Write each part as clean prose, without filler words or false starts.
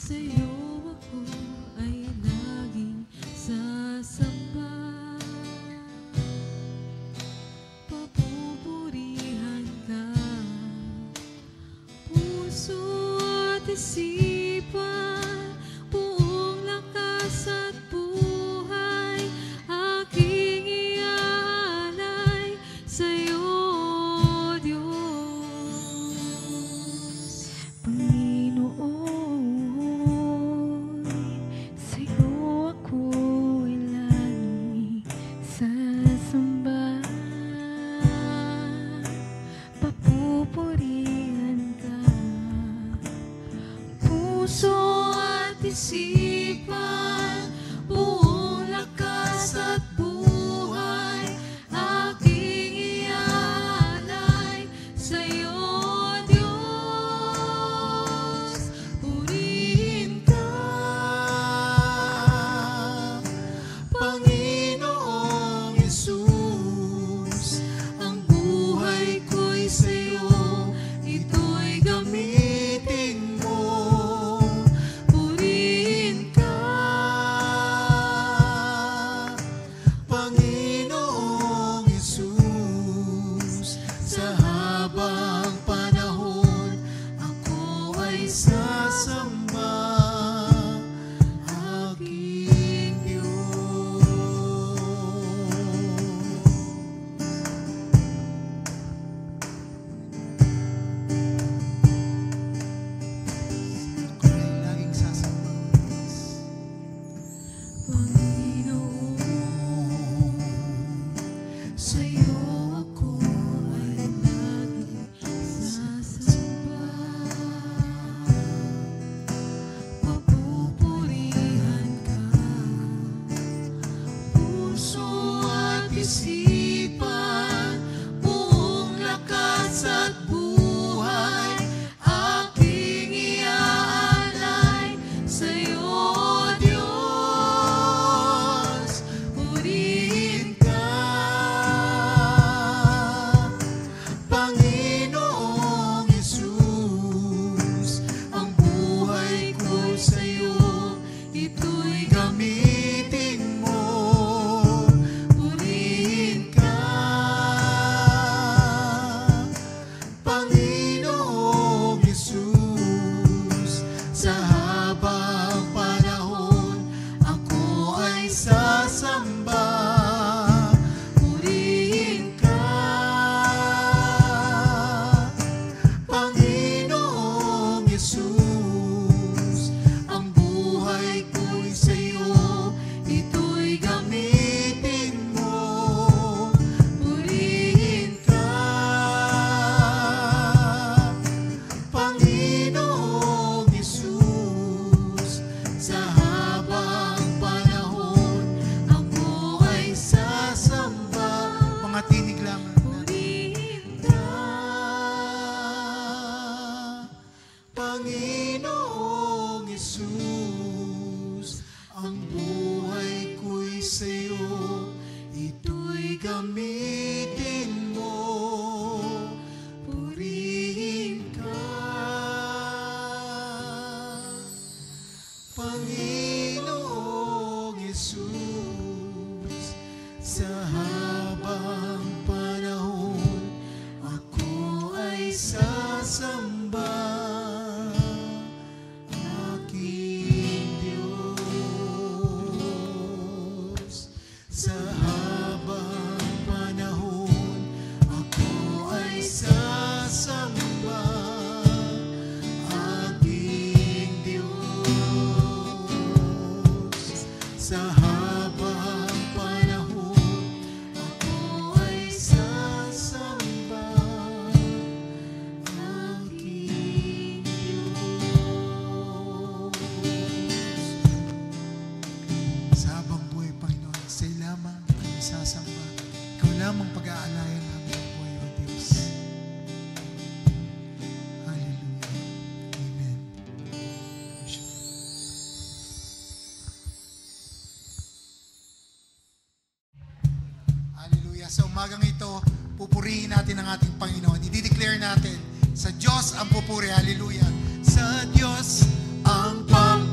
sa'yo ako ay laging sasamba. Papupurihan ka, puso at isipan, buong lakas at buhay, aking iaalay sa'yo, Diyos. Panginoon, sa'yo ako ay laging sasamba. Papupurihan ka, puso at isipan, buong lakas at buhay, aking iaalay sa'yo, Diyos. Purihin ka, Panginoong Jesus, ang buhay ko'y sa'yo, ito'y gamitin mo. Purihin ka, Panginoong Jesus, sa habang panahon ako ay sasamba, aking Diyos. Ako ay laging sasamba. Panginoon, sa'yo ako ay laging sasamba. Papupurihan ka, puso at isipan, buong lakas at buhay, aking iaalay sa'yo, Diyos. Purihin ka, Panginoong Jesus, ang buhay ko sa'yo, ito'y gamitin mo. Purihin ka, Panginoong Jesus, sa habang panahon ako ay sasamba. Purihin ka, Panginoong Jesus, ang buhay ko'y sa'yo, ito'y gamitin mo. Purihin ka, Panginoong Jesus, sa habang panahon ako ay sasamba. Mga tinig lamang natin. Purihin ka, Panginoong Jesus, ang buhay ko'y sa'yo, ito'y gamitin mo. Purihin ka, Panginoong Jesus, sa habang panahon ako ay sasamba, aking Diyos. Sa habang panahon ako ay sasamba, aking Diyos. Sa habang panahon ako ay sasamba, aking Diyos. Sa habang buhay, Panginoon, sa'yo lamang kami sasamba. Ikaw lamang pag-aalayan namin ang buhay, O Diyos. Hallelujah. Amen. Hallelujah. Sa umagang ito, pupurihin natin ang ating Panginoon. I-declare natin, sa Diyos ang pupuri. Hallelujah. Sa Diyos ang pamumuhay.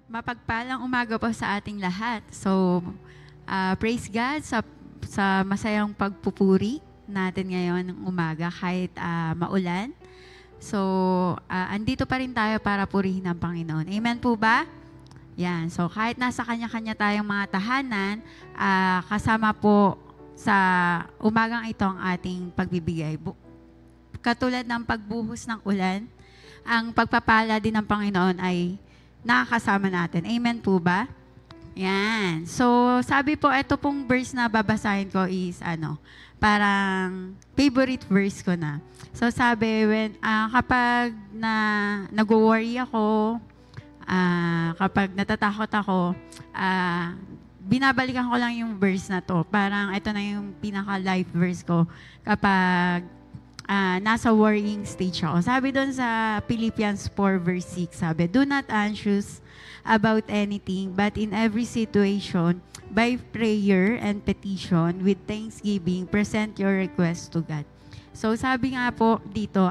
Mapagpalang umaga po sa ating lahat. So, praise God sa masayang pagpupuri natin ngayon ng umaga kahit maulan. So, andito pa rin tayo para purihin ang Panginoon. Amen po ba? Yan. So, kahit nasa kanya-kanya tayong mga tahanan, kasama po sa umagang ito ang ating pagbibigay. Katulad ng pagbuhos ng ulan, ang pagpapala din ng Panginoon ay nakakasama natin. Amen po ba? Yan. So, sabi po, ito pong verse na babasahin ko is, parang favorite verse ko na. So, sabi, kapag nag-worry ako, kapag natatakot ako, binabalikan ko lang yung verse na to. Parang ito na yung pinaka-life verse ko kapag nasa worrying stage ako. Sabi doon sa Philippians 4 verse 6, sabi, "Do not anxious about anything, but in every situation, by prayer and petition, with thanksgiving, present your request to God." So sabi nga po dito,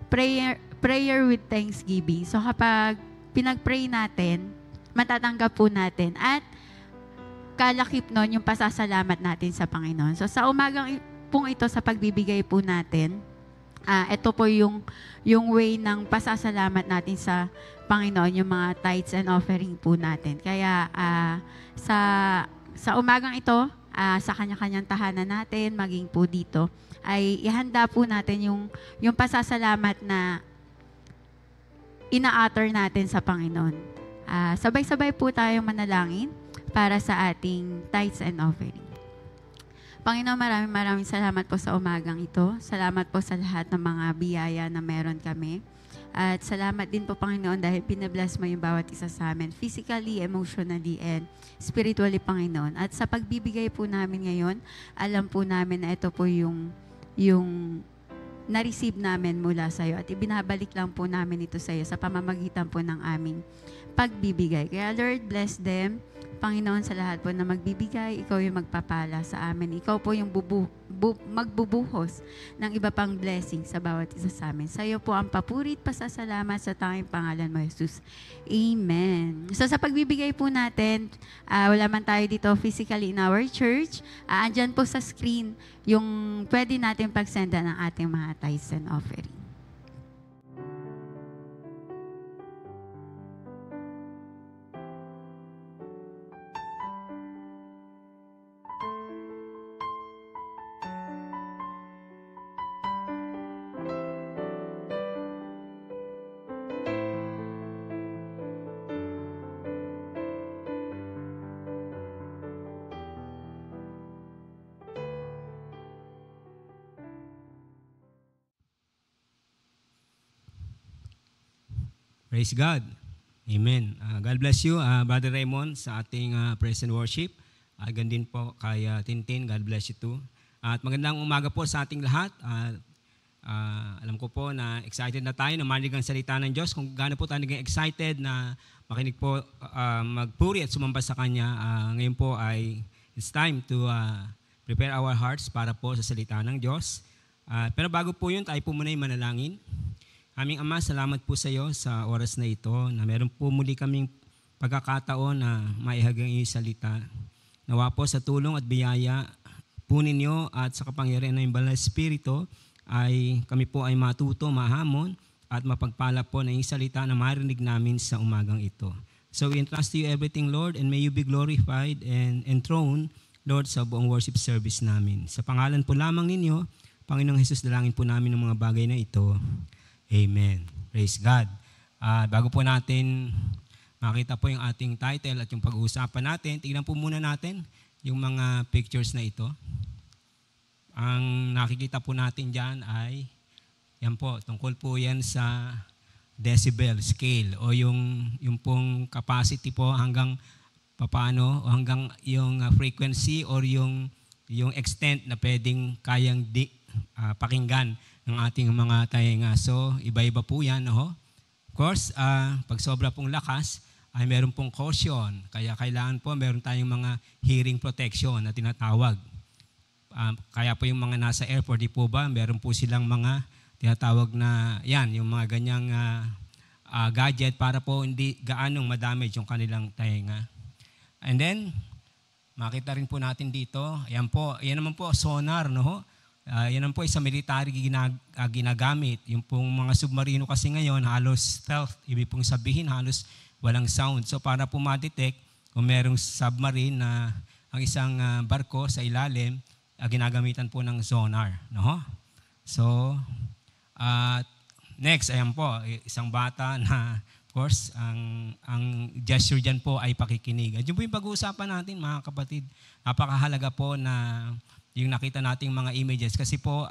prayer with thanksgiving. So kapag pinag-pray natin, matatanggap po natin at kalakip nun yung pasasalamat natin sa Panginoon. So sa umagang pong ito sa pagbibigay po natin, ito po yung way ng pasasalamat natin sa Panginoon, yung mga tithes and offering po natin. Kaya sa umagang ito, sa kanya-kanyang tahanan natin, maging po dito, ay ihanda po natin yung pasasalamat na ina-utter natin sa Panginoon. Sabay-sabay po tayong manalangin para sa ating tithes and offering. Panginoon, maraming salamat po sa umagang ito. Salamat po sa lahat ng mga biyaya na meron kami. At salamat din po, Panginoon, dahil pinabless mo yung bawat isa sa amin, physically, emotionally, and spiritually, Panginoon. At sa pagbibigay po namin ngayon, alam po namin na ito po yung na-receive namin mula sa iyo. At ibinabalik lang po namin ito sa iyo sa pamamagitan po ng aming pagbibigay. Kaya Lord, bless them. Panginoon, sa lahat po na magbibigay, ikaw yung magpapala sa amin. Ikaw po yung magbubuhos ng iba pang blessing sa bawat isa sa amin. Sa iyo po ang papurit, pasasalamat sa tanging pangalan mo, Jesus. Amen. So sa pagbibigay po natin, wala man tayo dito physically in our church, andyan po sa screen yung pwede natin pagsenda ng ating mga tithes and offering. Praise God. Amen. God bless you, Brother Raymond, sa ating praise and worship. Gandin po kay Tintin. God bless you too. At magandang umaga po sa ating lahat. Alam ko po na excited na tayo na marinig ang salita ng Diyos. Kung gaano po tayo naging excited na makinig po, magpuri at sumamba sa Kanya, ngayon po ay it's time to prepare our hearts para po sa salita ng Diyos. Pero bago po yun, tayo po muna yung manalangin. Aming Ama, salamat po sa iyo sa oras na ito na meron po muli kaming pagkakataon na maihagang iyong salita. Nawa po sa tulong at biyaya po ninyo at sa kapangyarihan ng Banal na Espiritu ay kami po ay matuto, mahamon at mapagpala po na iyong salita na marinig namin sa umagang ito. So we entrust to you everything, Lord, and may you be glorified and enthroned, Lord, sa buong worship service namin. Sa pangalan po lamang ninyo, Panginoong Jesus, dalangin po namin ng mga bagay na ito. Amen. Praise God. Bago po natin makita po yung ating title at yung pag-uusapan natin, tingnan po muna natin yung mga pictures na ito. Ang nakikita po natin dyan ay, yan po, tungkol po yan sa decibel scale o yung pong capacity po hanggang papaano o hanggang yung frequency or yung extent na pwedeng kayang pakinggan ng ating mga tainga. So, iba-iba po yan. Of course, pag sobra pong lakas, ay meron pong caution. Kaya kailangan po meron tayong mga hearing protection na tinatawag. Kaya po yung mga nasa airport, di po ba, meron po silang mga tinatawag na, yan, yung mga ganyang gadget para po hindi gaanong madamage yung kanilang tainga. And then, makita rin po natin dito, yan naman po sonar, no? Yan naman po sa military ginagamit. Yung pong mga submarino kasi ngayon, halos stealth, ibig pong sabihin halos walang sound. So para po ma-detect kung merong submarine na ang isang barko sa ilalim, ginagamitan po ng sonar, no? So, next, ayan po, isang bata na, of course, ang gesture dyan po ay pakikinig. At yun po yung pag-uusapan natin, mga kapatid. Napakahalaga po na yung nakita nating mga images. Kasi po,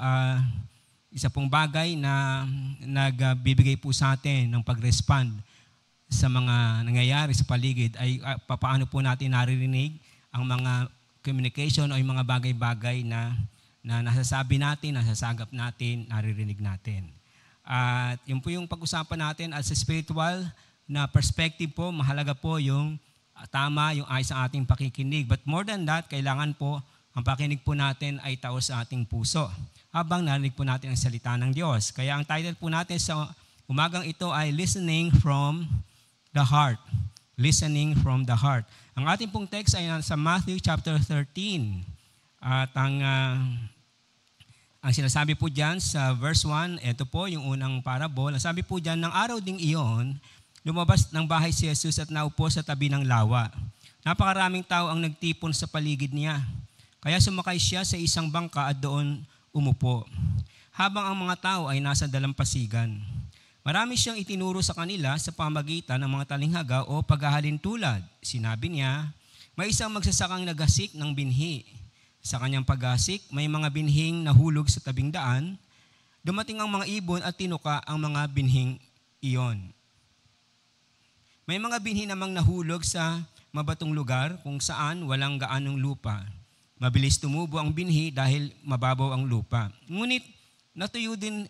isa pong bagay na nagbibigay po sa atin ng pag-respond sa mga nangyayari sa paligid ay paano po natin naririnig ang mga communication o yung mga bagay-bagay na nasasabi natin, nasasagap natin, naririnig natin. At yun po yung pag-usapan natin as a spiritual na perspective po, mahalaga po yung tama, yung ayos sa ating pakikinig. But more than that, kailangan po ang pakinig po natin ay taos sa ating puso habang narinig po natin ang salita ng Diyos. Kaya ang title po natin sa umagang ito ay Listening from the Heart. Listening from the Heart. Ang ating pong text ay sa Matthew chapter 13. At ang sinasabi po dyan sa verse 1, ito po yung unang parable. Ang sabi po dyan, ng araw ding iyon, lumabas ng bahay si Jesus at naupo sa tabi ng lawa. Napakaraming tao ang nagtipon sa paligid niya. Kaya sumakay siya sa isang bangka at doon umupo. Habang ang mga tao ay nasa dalampasigan. Marami siyang itinuro sa kanila sa pamagitan ng mga talinghaga o paghahalintulad. Sinabi niya, may isang magsasakang nagasik ng binhi. Sa kanyang paggasik, may mga binhing nahulog sa tabing daan. Dumating ang mga ibon at tinuka ang mga binhing iyon. May mga binhi namang nahulog sa mabatong lugar kung saan walang gaanong lupa. Mabilis tumubo ang binhi dahil mababaw ang lupa. Ngunit natuyo din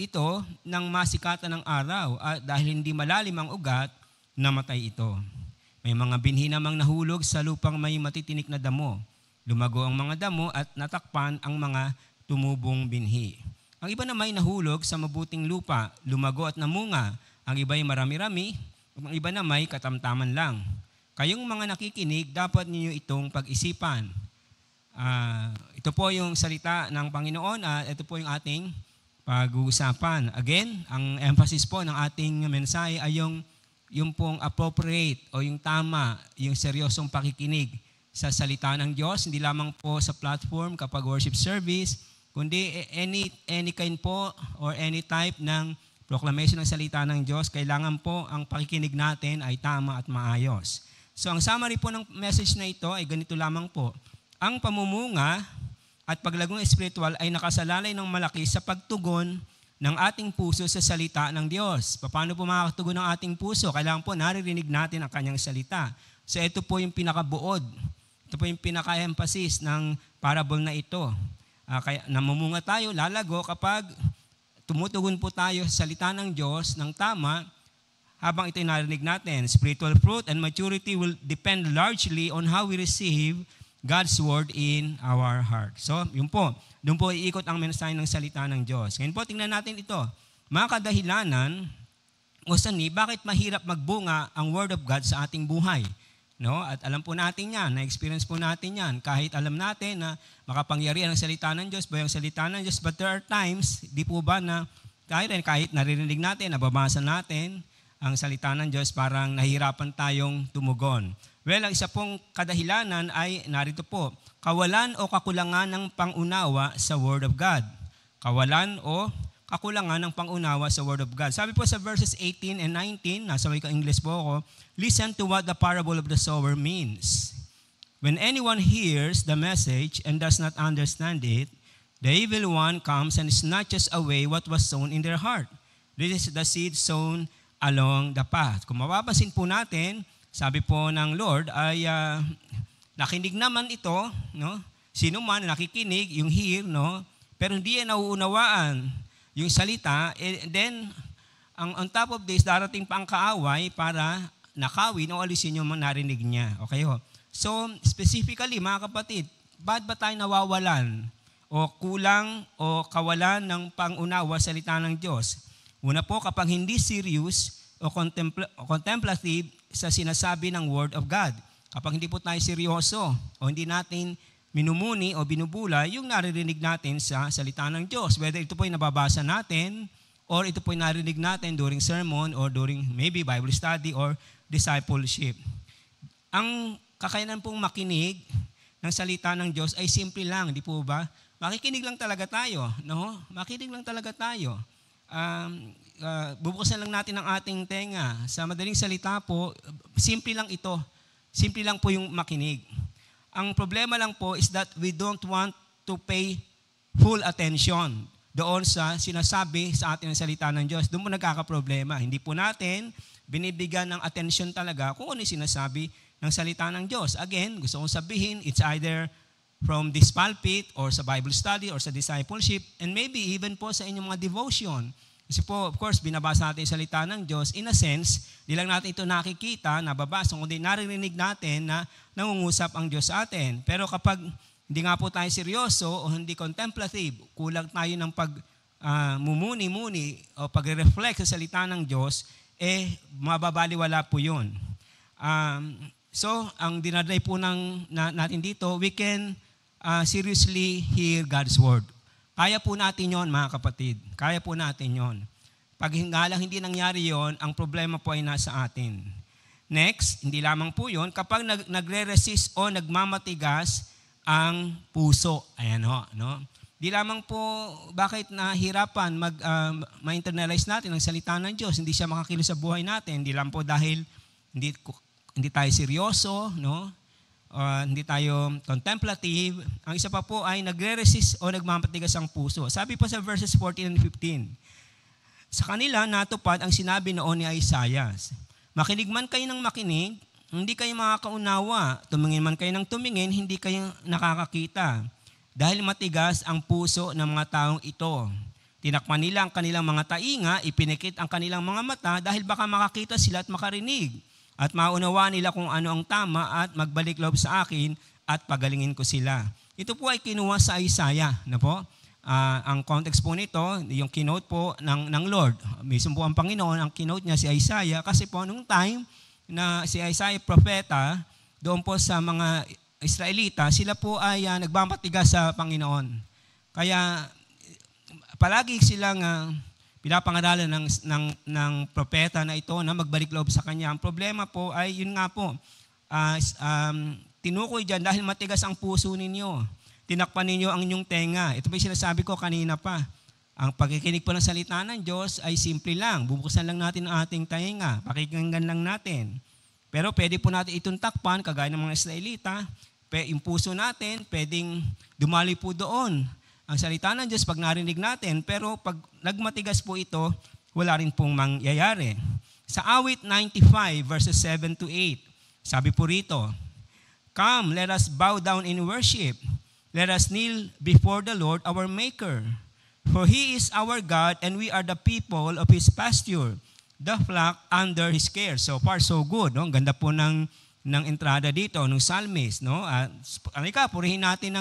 ito ng masikatan ng araw at dahil hindi malalim ang ugat, namatay ito. May mga binhi namang nahulog sa lupang may matitinik na damo. Lumago ang mga damo at natakpan ang mga tumubong binhi. Ang iba naman ay nahulog sa mabuting lupa, lumago at namunga. Ang iba ay marami-rami, ang iba naman ay katamtaman lang. Kayong mga nakikinig, dapat ninyo itong pag-isipan. Ito po yung salita ng Panginoon at ito po yung ating pag-uusapan. Again, ang emphasis po ng ating mensahe ay yung pong appropriate o yung tama, yung seryosong pakikinig sa salita ng Diyos. Hindi lamang po sa platform kapag worship service, kundi any kind po or any type ng proclamation ng salita ng Diyos, kailangan po ang pakikinig natin ay tama at maayos. So ang summary po ng message na ito ay ganito lamang po. Ang pamumunga at paglagong espiritual ay nakasalalay ng malaki sa pagtugon ng ating puso sa salita ng Diyos. Paano po makakatugon ng ating puso? Kailangan po naririnig natin ang kanyang salita. So ito po yung pinakabuod. Ito po yung pinaka-emphasis ng parable na ito. Kaya namumunga tayo, lalago kapag tumutugon po tayo sa salita ng Diyos ng tama habang ito'y narinig natin. Spiritual fruit and maturity will depend largely on how we receive God's word in our heart. So, yun po. Doon po iikot ang mensahe ng salita ng Diyos. Ngayon po, tingnan natin ito. Mga kadahilanan o sanhi, bakit mahirap magbunga ang word of God sa ating buhay? No? At alam po natin yan, na-experience po natin yan. Kahit alam natin na makapangyarihan ang salita ng Diyos, ba yung salita ng Diyos, but there are times, di po ba na kahit naririnig natin, nababasa natin ang salita ng Diyos, parang nahihirapan tayong tumugon. Well, ang isa pong kadahilanan ay narito po, kawalan o kakulangan ng pangunawa sa Word of God. Kawalan o kakulangan ng pangunawa sa Word of God. Sabi po sa verses 18 and 19, nasa wika English po ako, listen to what the parable of the sower means. When anyone hears the message and does not understand it, the evil one comes and snatches away what was sown in their heart. This is the seed sown along the path. Kung mapapansin po natin, sabi po ng Lord ay nakinig naman ito, no? Sino man nakikinig, yung hear, no? Pero hindi yan nauunawaan yung salita. Then, on top of this, darating pa ang kaaway para nakawin o alisin yung mga narinig niya. Okay ho? So, specifically, mga kapatid, ba't ba tayo nawawalan o kulang o kawalan ng pangunawa sa salita ng Diyos? Una po, kapag hindi serious o contemplative sa sinasabi ng Word of God. Kapag hindi po tayo seryoso o hindi natin minumuni o binubula yung naririnig natin sa salita ng Diyos. Whether ito po ay nababasa natin or ito po ay narinig natin during sermon or during maybe Bible study or discipleship. Ang kakayanan pong makinig ng salita ng Diyos ay simple lang, di po ba? Makikinig lang talaga tayo, no? Makikinig lang talaga tayo. Bubukasan lang natin ang ating tenga. Sa madaling salita po, simple lang ito. Simple lang po yung makinig. Ang problema lang po is that we don't want to pay full attention doon sa sinasabi sa atin ng salita ng Diyos. Doon po nagkakaproblema. Hindi po natin binibigyan ng attention talaga kung ano yung sinasabi ng salita ng Diyos. Again, gusto kong sabihin, it's either from this pulpit or sa Bible study or sa discipleship and maybe even po sa inyong mga devotion. Kasi po, of course, binabasa natin yung salita ng Diyos. In a sense, di lang natin ito nakikita, nababasa, kundi naririnig natin na nangungusap ang Diyos sa atin. Pero kapag hindi nga po tayo seryoso o hindi contemplative, kulang tayo ng mumuni-muni o pag-reflect sa salita ng Diyos, mababaliwala po yun. So, ang dinadlay po natin dito, we can seriously hear God's Word. Kaya po natin yon, mga kapatid. Kaya po natin yon. Pag hindi nangyari yon, ang problema po ay nasa atin. Next, hindi lamang po yon, kapag nagre-resist o nagmamatigas ang puso. Ayan ho, no? Di lamang po bakit nahirapan ma-internalize natin ang salita ng Diyos, hindi siya makakilos sa buhay natin. Hindi lang po dahil hindi tayo seryoso, no? Hindi tayo contemplative. Ang isa pa po ay nagre-resist o nagmamatigas ang puso. Sabi po sa verses 14 and 15, sa kanila natupad ang sinabi noon ni Isaiah. Makinig man kayo ng makinig, hindi kayo makakaunawa. Tumingin man kayo ng tumingin, hindi kayo nakakakita. Dahil matigas ang puso ng mga taong ito. Tinakpan nila ang kanilang mga tainga, ipinikit ang kanilang mga mata dahil baka makakita sila at makarinig. At maunawa nila kung ano ang tama at magbalik loob sa akin at pagalingin ko sila. Ito po ay kinuha sa Isaiah. Na po? Ang context po nito, yung kinote po ng Lord. Mismo po ang Panginoon, ang kinote niya si Isaiah kasi po nung time na si Isaiah propeta, doon po sa mga Israelita, sila po ay nagmamatigas sa Panginoon. Kaya palagi silang pinapangaralan ng propeta na ito na magbalik loob sa kanya. Ang problema po ay yun nga po, tinukoy dyan dahil matigas ang puso ninyo. Tinakpan ninyo ang inyong tenga. Ito po yung sinasabi ko kanina pa. Ang pagkikinig po ng salita ng Diyos ay simple lang. Bubuksan lang natin ang ating tenga. Pakikinggan lang natin. Pero pwede po natin itong takpan, kagaya ng mga Israelita. Yung puso natin, pwedeng dumali po doon ang salita ng Diyos pag narinig natin, pero pag nagmatigas po ito, wala rin pong mangyayari. Sa awit 95 verses 7 to 8, sabi po rito, come, let us bow down in worship. Let us kneel before the Lord our Maker. For He is our God and we are the people of His pasture, the flock under His care. So far, so good. No? Ganda po ng entrada dito, ng psalmist. No? Purihin natin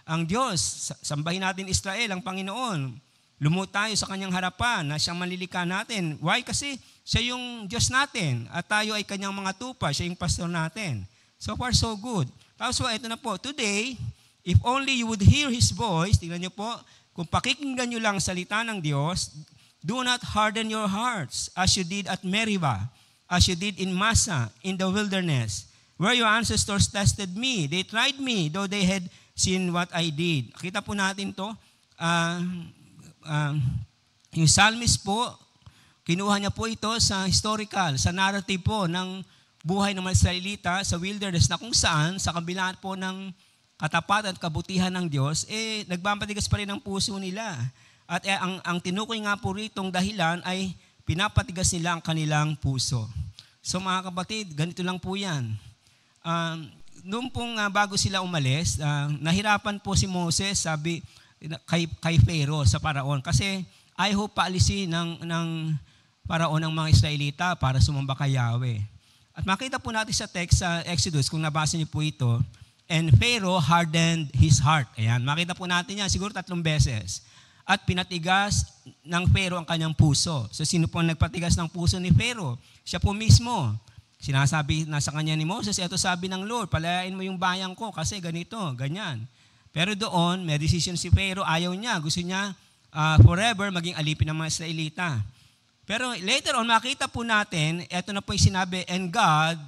ang Diyos, sambahin natin Israel, ang Panginoon. Lumuhod tayo sa kanyang harapan na siyang manlilika natin. Why? Kasi siya yung Diyos natin at tayo ay kanyang mga tupa, siya yung pastor natin. So far, so good. Tapos ito na po, today, if only you would hear His voice, tingnan niyo po, kung pakikinggan niyo lang salita ng Diyos, do not harden your hearts as you did at Meribah, as you did in Massa, in the wilderness, where your ancestors tested me. They tried me, though they had seen what I did. Kita po natin to. Yung psalmist po, kinuha niya po ito sa historical, sa narrative po ng buhay ng mga Israelita sa wilderness na kung saan, sa kabila po ng katapatan at kabutihan ng Diyos, nagmamatigas pa rin ang puso nila. At ang tinukoy nga po ritong dahilan ay pinapatigas nila ang kanilang puso. So mga kapatid, ganito lang po yan. Noong pong bago sila umalis, nahirapan po si Moses, sabi kay Pharaoh sa Paraon. Kasi ayaw paalisin ng Paraon ng mga Israelita para sumamba kay Yahweh. At makita po natin sa text sa Exodus, kung nabasa niyo po ito, and Pharaoh hardened his heart. Ayan, makita po natin yan siguro 3 beses. at pinatigas ng Pharaoh ang kanyang puso. So sino po ang nagpatigas ng puso ni Pharaoh? Siya po mismo. Sinasabi na sa kanya ni Moses, ito sabi ng Lord, palayain mo yung bayan ko kasi ganito, ganyan. Pero doon, may decision si Pharaoh, ayaw niya. Gusto niya forever maging alipin ng mga Israelita. Pero later on, makita po natin, ito na po yung sinabi, and God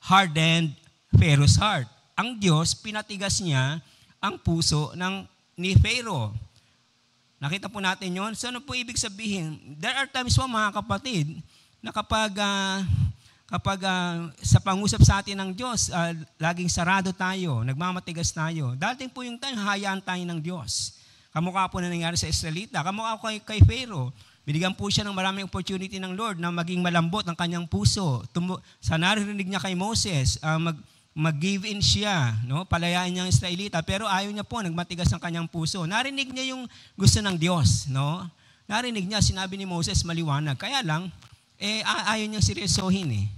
hardened Pharaoh's heart. Ang Diyos, pinatigas niya ang puso ni Pharaoh. Nakita po natin yon. So ano po ibig sabihin? There are times po mga kapatid na kapag sa pangusap sa atin ng Diyos, laging sarado tayo, nagmamatigas tayo. Dating po yung time, hayaan tayo ng Diyos. Kamukha po na nangyari sa Israelita. Kamukha po kay Pharaoh. Binigyan po siya ng maraming opportunity ng Lord na maging malambot ang kanyang puso. Sa narinig niya kay Moses, mag-give in siya, no? Palayain niya ang Israelita, pero ayaw niya po, nagmatigas ang kanyang puso. Narinig niya yung gusto ng Diyos, no? Narinig niya, sinabi ni Moses, maliwanag. Kaya lang, ayaw niyang seryosohin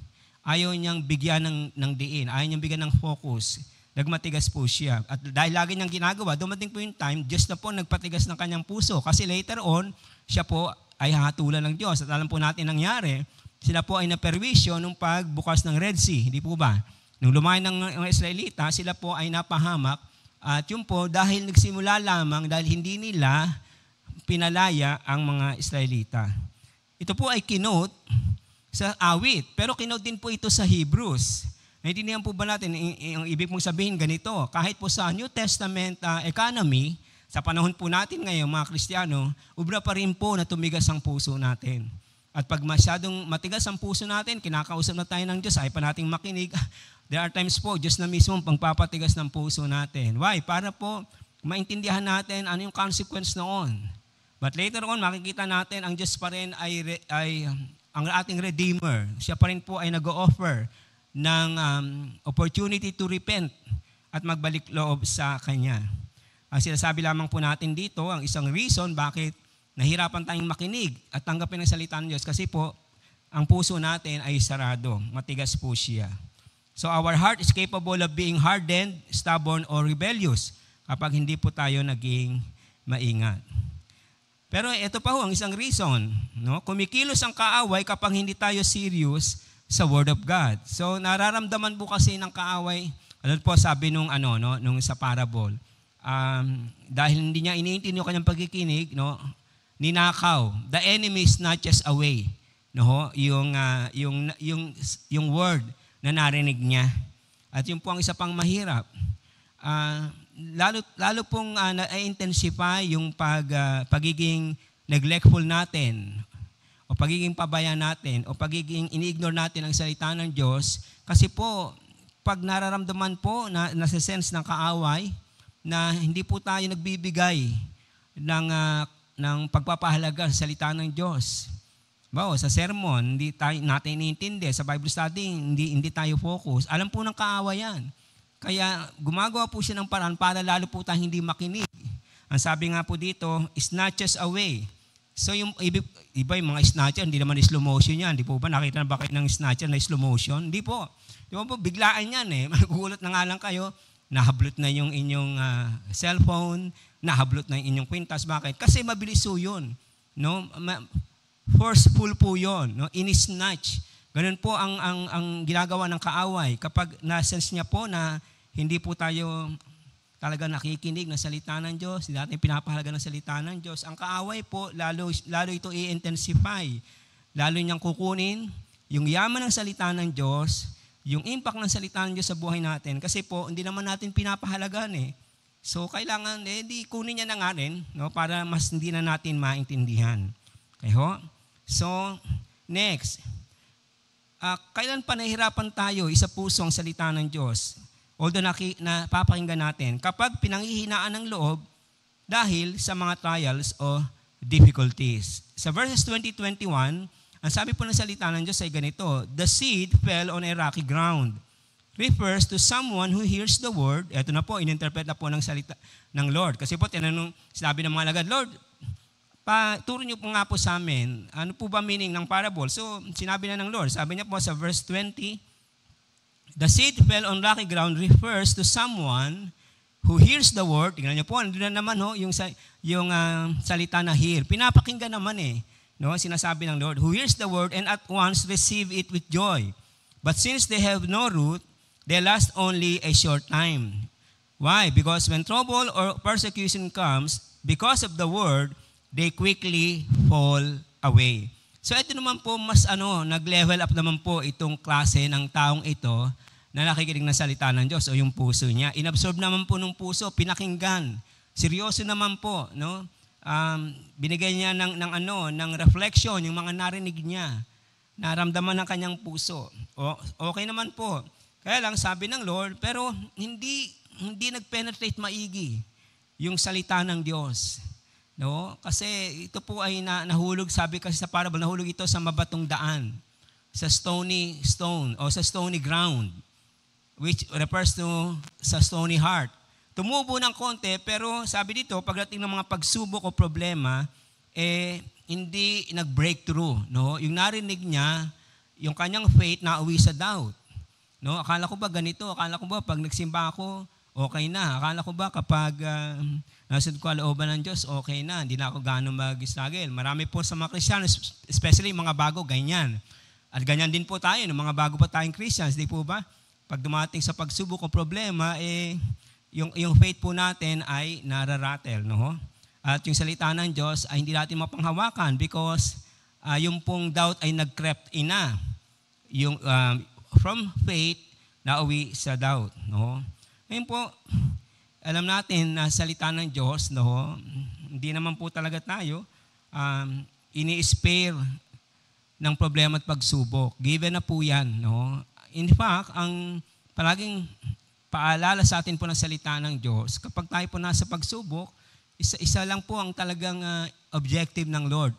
Ayaw niyang bigyan ng diin, ayaw niyang bigyan ng focus. Nagmatigas po siya. At dahil lagi niyang ginagawa, dumating po yung time, Diyos na po nagpatigas ng kanyang puso. Kasi later on, siya po ay hahatulan ng Diyos. At alam po natin nangyari, sila po ay naperwisyo nung pagbukas ng Red Sea, hindi po ba? Nung lumayan ng mga Israelita, sila po ay napahamak at yun po dahil nagsimula lamang dahil hindi nila pinalaya ang mga Israelita. Ito po ay kinote sa awit, pero kinote din po ito sa Hebrews. Naintindihan po ba natin, ang ibig mong sabihin ganito, kahit po sa New Testament economy, sa panahon po natin ngayon mga Kristiyano, ubra pa rin po na tumigas ang puso natin. At pag masyadong matigas ang puso natin, kinakausap na tayo ng Diyos, ay pa nating makinig. There are times po, Diyos na mismo ang pagpapatigas ng puso natin. Why? Para po maintindihan natin ano yung consequence noon. But later on, makikita natin ang Diyos pa rin ay ang ating Redeemer. Siya pa rin po ay nag-o-offer ng opportunity to repent at magbalik loob sa Kanya. Ang sinasabi lamang po natin dito, ang isang reason bakit nahirapan tayong makinig at tanggapin ang salita ng Diyos kasi po, ang puso natin ay sarado. Matigas po siya. So our heart is capable of being hardened, stubborn, or rebellious kapag hindi po tayo naging maingat. Pero ito pa ho ang isang reason. No? Kumikilos ang kaaway kapag hindi tayo serious sa Word of God. So nararamdaman po kasi ng kaaway, ano po sabi nung sa parable, dahil hindi niya iniintindi yung kanyang pagkikinig, no, ninakaw. The enemy snatches away, no, yung word na narinig niya. At yun po ang isa pang mahirap. Lalo pong na-intensify yung pagiging neglectful natin o pagiging pabaya natin o pagiging ini-ignore natin ang salita ng Diyos kasi po pag nararamdaman po na nasa-sense ng kaaway na hindi po tayo nagbibigay ng pagpapahalaga sa salita ng Diyos. Sa sermon, hindi natin iniintindi. Sa Bible study, hindi tayo focus. Alam po ng kaaway yan. Kaya gumagawa po siya ng paraan para lalo po tayong hindi makinig. Ang sabi nga po dito, snatches away. So yung iba yung mga snatcher, hindi naman slow motion yan. Di po ba nakita na ba kayo ng snatcher na slow motion? Hindi po. Di po biglaan yan Magugulat na nga lang kayo, nahablot na yung inyong cellphone, nahablot na yung inyong kwintas. Bakit? Kasi mabilis po yun. No? Forceful po yun. No? Ini-snatch. Ganun po ang ginagawa ng kaaway. Kapag na-sense niya po na hindi po tayo talaga nakikinig ng salita ng Diyos, hindi natin pinapahalaga ng salita ng Diyos, ang kaaway po, lalo ito i-intensify. Lalo niyang kukunin yung yaman ng salita ng Diyos, yung impact ng salita ng Diyos sa buhay natin. Kasi po, hindi naman natin pinapahalagan So, kailangan, di kunin niya na nga rin, no, para mas hindi na natin maintindihan. Okay ho? So, next. Kailan pa nahihirapan tayo isa puso ang salita ng Diyos? Although napapakinggan natin, kapag pinanghihinaan ng loob dahil sa mga trials o difficulties. Sa verses 20-21, ang sabi po ng salita ng Diyos ay ganito, the seed fell on a rocky ground. Refers to someone who hears the word. Ito na po, ininterpret na po ng salita ng Lord. Kasi po, sinabi ng mga alagad, Lord, turo niyo po nga po sa amin, ano po ba meaning ng parable? So, sinabi na ng Lord. Sabi niya po sa verse 20, the seed fell on rocky ground refers to someone who hears the word, tingnan niyo po, nandun na naman yung salita na hear. Pinapakinggan naman no? Sinasabi ng Lord, who hears the word and at once receive it with joy. But since they have no root, they last only a short time. Why? Because when trouble or persecution comes, because of the word, they quickly fall away. So ito naman po, mas nag-level up naman po itong klase ng taong ito na nakikinig ng salita ng Diyos o yung puso niya. Inabsorb naman po ng puso, pinakinggan. Seryoso naman po, no? Binigay niya ng reflection, yung mga narinig niya. Naramdaman ng kanyang puso. Okay naman po. Kaya lang sabi ng Lord, pero hindi nag-penetrate maigi yung salita ng Diyos. No? Kasi ito po ay nahulog, sabi kasi sa parable, nahulog ito sa mabatong daan, sa stony stone o sa stony ground, which refers to sa stony heart. Tumubo ng konti, pero sabi dito, pagdating ng mga pagsubok o problema, hindi nag-breakthrough. No? Yung narinig niya, yung kanyang faith nauwi sa doubt. No? Akala ko ba ganito? Akala ko ba pag nagsimba ako, okay na. Akala ko ba kapag nasunod ko kalooban ng Diyos, okay na. Hindi na ako gano'ng mag-struggle. Marami po sa mga Kristiyano, especially mga bago, ganyan. At ganyan din po tayo, no? Mga bago pa tayong Christians, di po ba? Pag dumating sa pagsubok o problema, yung faith po natin ay nararatel. No? At yung salita ng Diyos ay hindi natin mapanghawakan because yung pong doubt ay nag-crept in na. Yung, from faith, nauwi sa doubt. No? Ngayon po, alam natin na salita ng Diyos, no? Hindi naman po talaga tayo ini-spare ng problema at pagsubok. Given na po yan. No? In fact, ang palaging paalala sa atin po ng salita ng Diyos, kapag tayo po nasa pagsubok, isa lang po ang talagang objective ng Lord.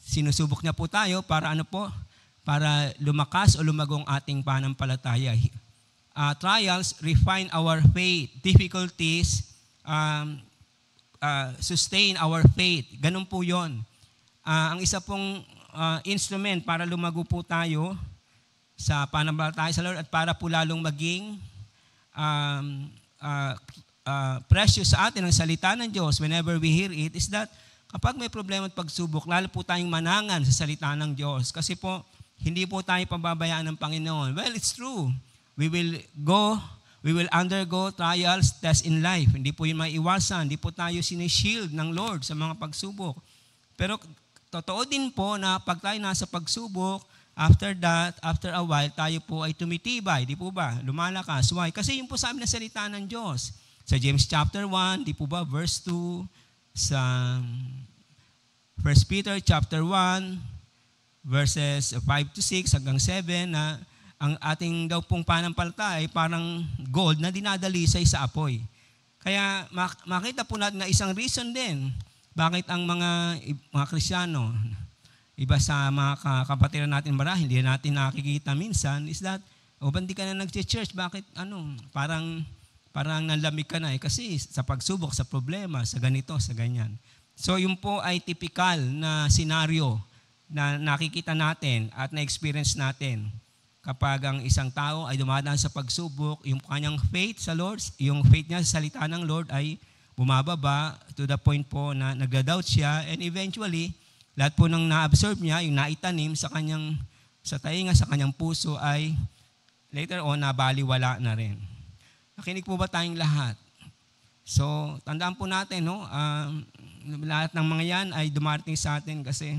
Sinusubok niya po tayo para para lumakas o lumagong ating pananampalataya. Trials refine our faith. Difficulties sustain our faith. Ganun po yon. Ang isa pong instrument para lumago po tayo sa pananampalataya sa Lord at para po lalong maging precious sa atin ang salita ng Diyos whenever we hear it is that kapag may problema at pagsubok, lalo po tayong manangan sa salita ng Diyos. Kasi po, hindi po tayo pababayaan ng Panginoon. Well, it's true. We will undergo trials, tests in life. Hindi po yun maiwasan. Hindi po tayo sinishield ng Lord sa mga pagsubok. Pero totoo din po na pag tayo nasa pagsubok, after that, after a while, tayo po ay tumitibay. Di po ba? Lumalakas. Why? Kasi yun po sabi ng salita ng Diyos. Sa James chapter 1, di po ba? Verse 2. Sa 1 Peter chapter 1, verses 5 to 6 hanggang 7, na ang ating daw pong pananampalataya ay parang gold na dinadalisay sa apoy. Kaya makita po natin na isang reason din bakit ang mga Kristiyano, iba sa mga kapatiran natin marahil, hindi natin nakikita minsan, is that, ba't di ka na nag-church? Bakit, parang nalamig ka na kasi sa pagsubok, sa problema, sa ganito, sa ganyan. So, yun po ay typical na senaryo na nakikita natin at na-experience natin kapag ang isang tao ay dumadaan sa pagsubok, yung kanyang faith sa Lord, yung faith niya sa salita ng Lord ay bumababa to the point po na nagda-doubt siya, and eventually, lahat po ng na-absorb niya, yung naitanim sa tainga, sa kanyang puso ay later on nabaliwala na rin. Nakinig po ba tayong lahat? So, tandaan po natin, lahat ng mga yan ay dumarating sa atin kasi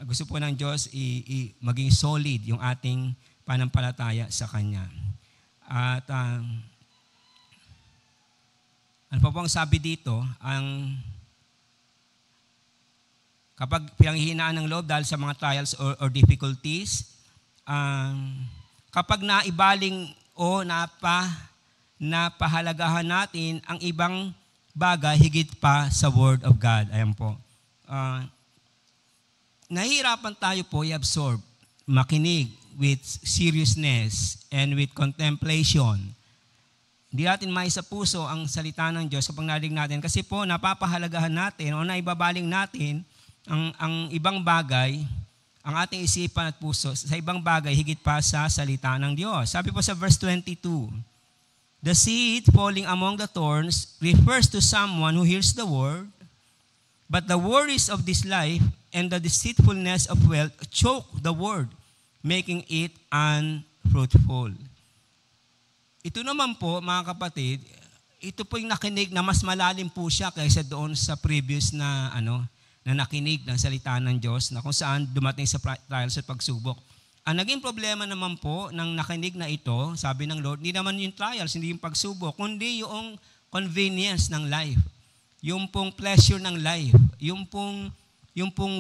gusto po ng Diyos maging solid yung ating pananampalataya sa Kanya. At ano pa po ang sabi dito, kapag pinanghihinaan ng loob dahil sa mga trials or difficulties, kapag naibaling o napahalagahan natin ang ibang bagay higit pa sa Word of God. Ayan po. Nahihirapan tayo po i-absorb, makinig with seriousness and with contemplation. Hindi natin mais sa puso ang salita ng Diyos kapag narinig natin kasi po napapahalagahan natin o naibabaling natin ang ibang bagay, ang ating isipan at puso sa ibang bagay higit pa sa salita ng Diyos. Sabi po sa verse 22, The seed falling among the thorns refers to someone who hears the word, but the worries of this life and the deceitfulness of wealth choke the word, making it unfruitful. Ito naman po, mga kapatid, ito po yung nakinig na mas malalim po siya kaysa doon sa previous na na nakinig ng salita ng Diyos na kung saan dumating sa trials at pagsubok. Ang naging problema naman po ng nakinig na ito, sabi ng Lord, hindi naman yung trials, hindi yung pagsubok, kundi yung convenience ng life, yung pong pleasure ng life, yung pong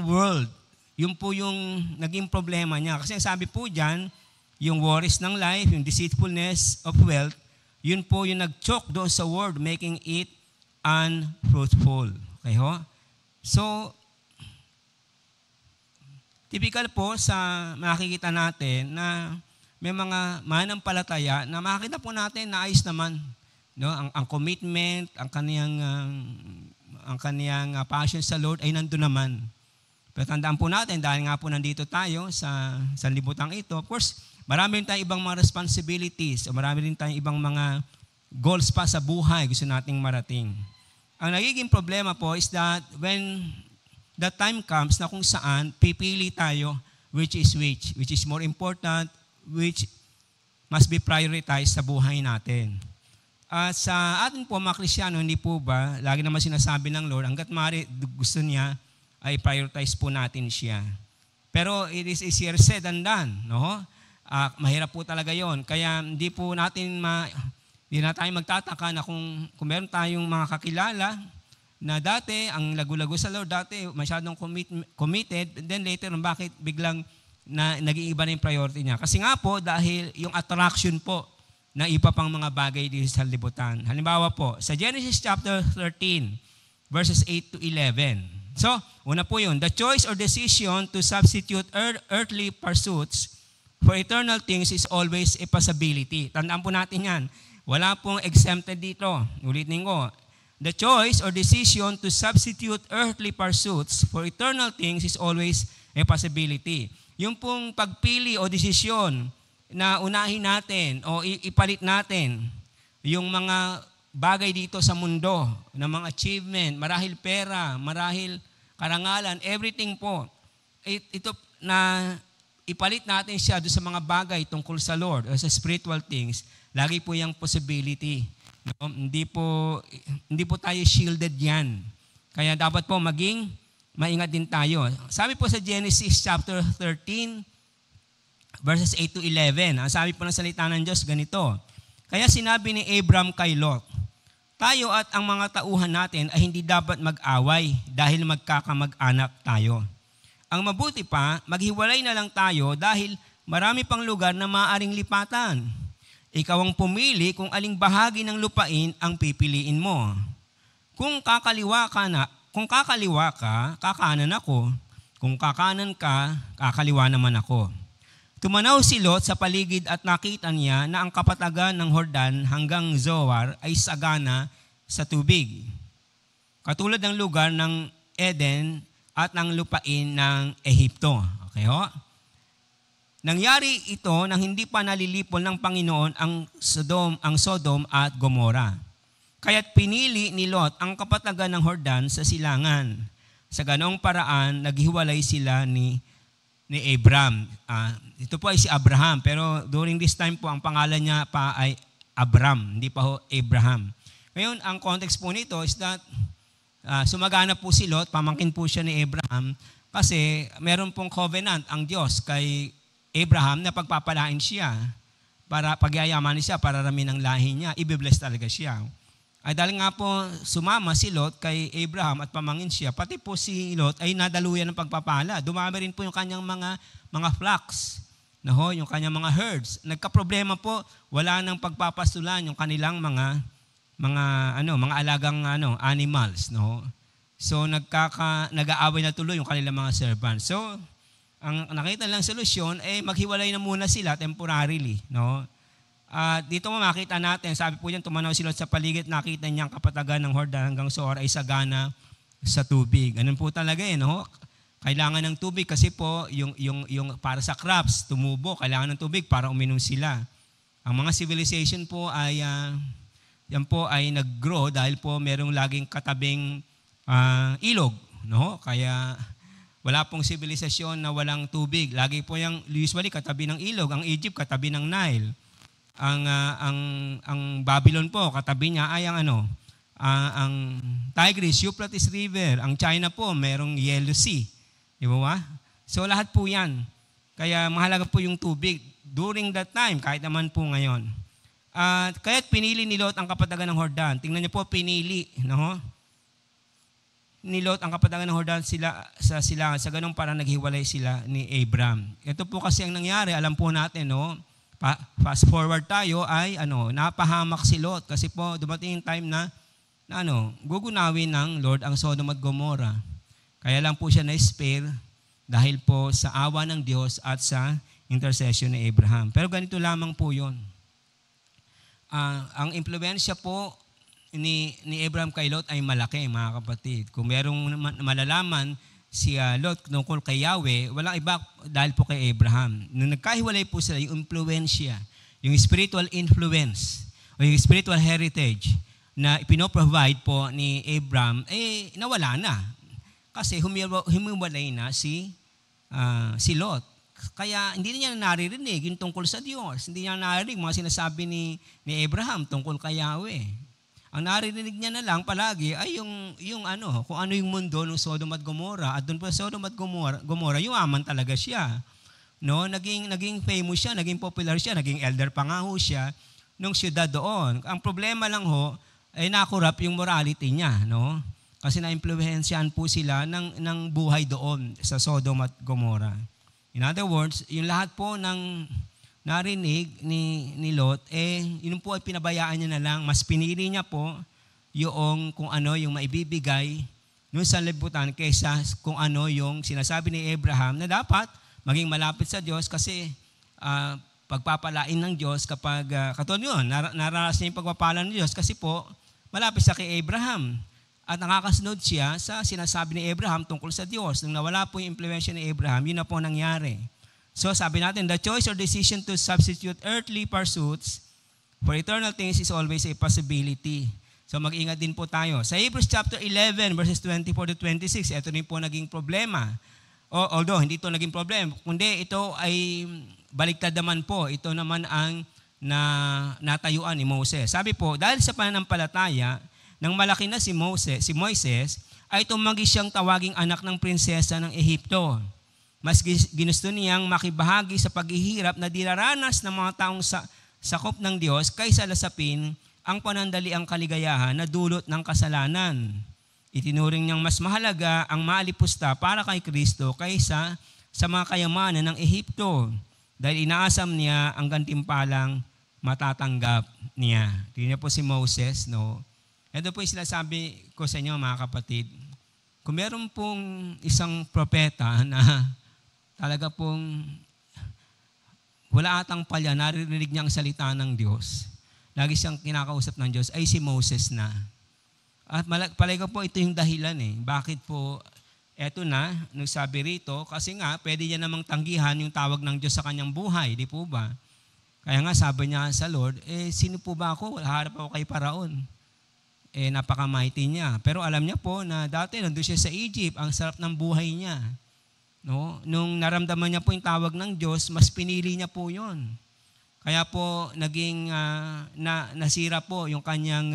world, yung po yung naging problema niya. Kasi sabi po dyan, yung worries ng life, yung deceitfulness of wealth, yun po yung nag-choke doon sa word, making it unfruitful. Okay ho? So, typical po sa makikita natin na may mga manampalataya na makikita po natin na ayos naman. No? Ang commitment, ang kaniyang passion sa Lord ay nandun naman. Pero tandaan po natin, dahil nga po nandito tayo sa libutang ito, of course, marami rin tayong ibang mga responsibilities o marami rin tayong ibang mga goals pa sa buhay gusto nating marating. Ang nagiging problema po is that when the time comes na kung saan pipili tayo which is more important, which must be prioritized sa buhay natin. At sa atin po mga Kristiyano, hindi po ba, lagi naman sinasabi ng Lord, hanggat maaari gusto niya, ay prioritize po natin siya. Pero it is easier said than done, no? Mahirap po talaga yon. Kaya hindi na tayo magtataka na kung meron tayong mga kakilala na dati, ang lagu-lago sa Lord, dati masyadong committed, and then later, bakit biglang nag-iiba na yung priority niya? Kasi nga po, dahil yung attraction po na iba pang mga bagay dito sa libutan. Halimbawa po, sa Genesis chapter 13, verses 8 to 11. So, una po yun, the choice or decision to substitute earthly pursuits for eternal things is always a possibility. Tandaan po natin yan. Wala pong exempted dito. Ulitin ko. The choice or decision to substitute earthly pursuits for eternal things is always a possibility. Yung pong pagpili o desisyon na unahin natin o ipalit natin yung mga bagay dito sa mundo, na mga achievement, marahil pera, marahil karangalan, everything po. Ito na ipalit natin siya doon sa mga bagay tungkol sa Lord o sa spiritual things, lagi po yung possibility. No? Hindi po tayo shielded yan. Kaya dapat po maging maingat din tayo. Sabi po sa Genesis chapter 13, verses 8 to 11, ang sabi po ng salita ng Diyos ganito, kaya sinabi ni Abram kay Lot, tayo at ang mga tauhan natin ay hindi dapat mag-away dahil magkakamag-anak tayo. Ang mabuti pa, maghiwalay na lang tayo dahil marami pang lugar na maaaring lipatan. Ikaw ang pumili kung aling bahagi ng lupain ang pipiliin mo. Kung kakaliwa ka, kakanan ako. Kung kakanan ka, kakaliwa naman ako. Tumanaw si Lot sa paligid at nakita niya na ang kapatagan ng Jordan hanggang Zoar ay sagana sa tubig. Katulad ng lugar ng Eden at ng lupain ng Ehipto. Okay ho? Nangyari ito nang hindi pa nalilipol ng Panginoon ang Sodom at Gomora. Kaya't pinili ni Lot ang kapatagan ng Jordan sa silangan. Sa ganong paraan, naghiwalay sila ni Abram. Ito po ay si Abraham, pero during this time po, ang pangalan niya pa ay Abram, hindi pa ho Abraham. Ngayon, ang context po nito is that sumagana po si Lot, pamangkin po siya ni Abraham, kasi meron pong covenant ang Diyos kay Abraham na pagpapalain siya, para pagyayamanin siya, para rami ng lahi niya, i-bless talaga siya. Ay dahil nga po sumama si Lot kay Abraham at pamangkin siya, pati po si Lot ay nadaluyan ng pagpapala. Dumami rin po yung kanyang mga flocks, yung kanyang mga herds. Nagka-problema po, wala nang pagpapasulan yung kanilang mga alagang animals, no? So nag-aaway na tuloy yung kanilang mga servants. So ang nakita lang solusyon ay maghiwalay na muna sila temporarily, no? Dito mo makita natin, sabi po diyan, tumanaw si Lot sa paligid, nakita niya ang kapatagan ng Jordan hanggang Zoar ay sagana sa tubig. Ganun po talaga no? Kailangan ng tubig kasi po yung para sa crops tumubo, kailangan ng tubig para uminom sila. Ang mga civilization po ay yan po ay nag-grow dahil po merong laging katabing ilog, no? Kaya wala pong sibilisasyon na walang tubig. Lagi po yung usually katabi ng ilog. Ang Egypt katabi ng Nile. Ang Babylon po katabi niya ay ang Tigris, Euphrates River. Ang China po merong Yellow Sea. Di ba? So lahat po 'yan. Kaya mahalaga po yung tubig during that time, kahit naman po ngayon. Kaya't pinili ni Lot ang kapatagan ng Jordan. Tingnan niyo po, pinili, no? Ni Lot ang kapatagan ng Jordan sa silangan. Sa ganung parang naghiwalay sila ni Abram. Ito po kasi ang nangyari, alam po natin, no? Fast forward tayo ay napahamak si Lot kasi po dumating yung time na gugunawin ng Lord ang Sodom at Gomorrah. Kaya lang po siya na-spare dahil po sa awa ng Diyos at sa intercession ni Abraham. Pero ganito lamang po 'yon. Ang impluwensya po ni Abraham kay Lot ay malaki, mga kapatid. Kung merong malalaman si Lot tungkol kay Yahweh, walang iba dahil po kay Abraham. Nung nagkahiwalay po sila, yung impluwensya, yung spiritual influence, o yung spiritual heritage na ipinoprovide po ni Abraham, nawala na. Kasi humiwalay na si Lot. Kaya hindi niya naririnig yung tungkol sa Diyos. Hindi niya naririnig mga sinasabi ni Abraham tungkol kay Yahweh. Ang naririnig niya na lang palagi ay kung ano yung mundo ng Sodom at Gomorrah. At doon po sa Sodom at Gomorrah, yumaman talaga siya. No, naging famous siya, naging popular siya, naging elder pa nga ho siya nung siyudad doon. Ang problema lang ho ay nakurap yung morality niya, no? Kasi na-impluwensyahan po sila ng buhay doon sa Sodom at Gomorrah. In other words, yung lahat po ng narinig ni Lot, yun po ay pinabayaan niya na lang. Mas pinili niya po yung kung ano yung maibibigay noon sa libutan kaysa kung ano yung sinasabi ni Abraham na dapat maging malapit sa Diyos kasi pagpapalain ng Diyos kapag katulad yun, nararas niya yung pagpapala ng Diyos kasi po malapit sa kay Abraham. At nakakasunod siya sa sinasabi ni Abraham tungkol sa Diyos. Nung nawala po yung impluwensya ni Abraham, yun na po nangyari. So sabi natin, the choice or decision to substitute earthly pursuits for eternal things is always a possibility. So mag-ingat din po tayo. Sa Hebrews chapter 11, verses 24 to 26, ito rin po naging problema. Although, hindi ito naging problema, kundi ito ay baliktad naman po. Ito naman ang natayuan ni Moses. Sabi po, dahil sa pananampalataya, nang malaki na si Moises, ay tumanggi siyang tawaging anak ng prinsesa ng Ehipto. Mas ginusto niyang makibahagi sa paghihirap na dinaranas ng mga taong sakop ng Diyos kaysa lasapin ang panandaliang kaligayahan na dulot ng kasalanan. Itinuring niyang mas mahalaga ang maalipusta para kay Kristo kaysa sa mga kayamanan ng Ehipto dahil inaasam niya ang gantimpalang matatanggap niya. Tingnan po si Moses, no? Ito po yung sinasabi ko sa inyo, mga kapatid. Kung meron pong isang propeta na talaga pong wala atang palya, naririnig niya ang salita ng Diyos, lagi siyang kinakausap ng Diyos, ay si Moses na. At palagi ko po ito yung dahilan Bakit po, eto na, nagsabi rito, kasi nga, pwede niya namang tanggihan yung tawag ng Diyos sa kanyang buhay, di po ba? Kaya nga, sabi niya sa Lord, sino po ba ako? Harap ako kay Paraon. Napaka-mighty niya. Pero alam niya po na dati nandun siya sa Egypt, ang sarap ng buhay niya. No? Nung naramdaman niya po yung tawag ng Diyos, mas pinili niya po yun. Kaya po naging nasira po yung kanyang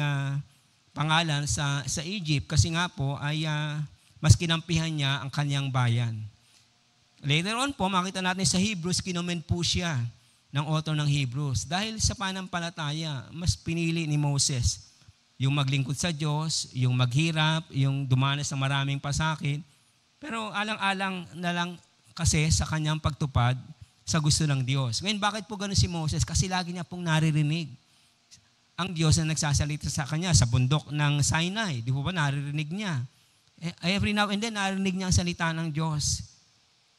pangalan sa Egypt kasi nga po ay mas kinampihan niya ang kanyang bayan. Later on po, makita natin sa Hebrews, kinoment po siya ng author ng Hebrews. Dahil sa pananampalataya, mas pinili ni Moses yung maglingkod sa Diyos, yung maghirap, yung dumanas ng maraming pasakit. Pero alang-alang na lang kasi sa kanyang pagtupad sa gusto ng Diyos. Ngayon, bakit po gano'n si Moses? Kasi lagi niya pong naririnig ang Diyos na nagsasalita sa kanya sa bundok ng Sinai. Di po ba naririnig niya? Every now and then, naririnig niya ang salita ng Diyos.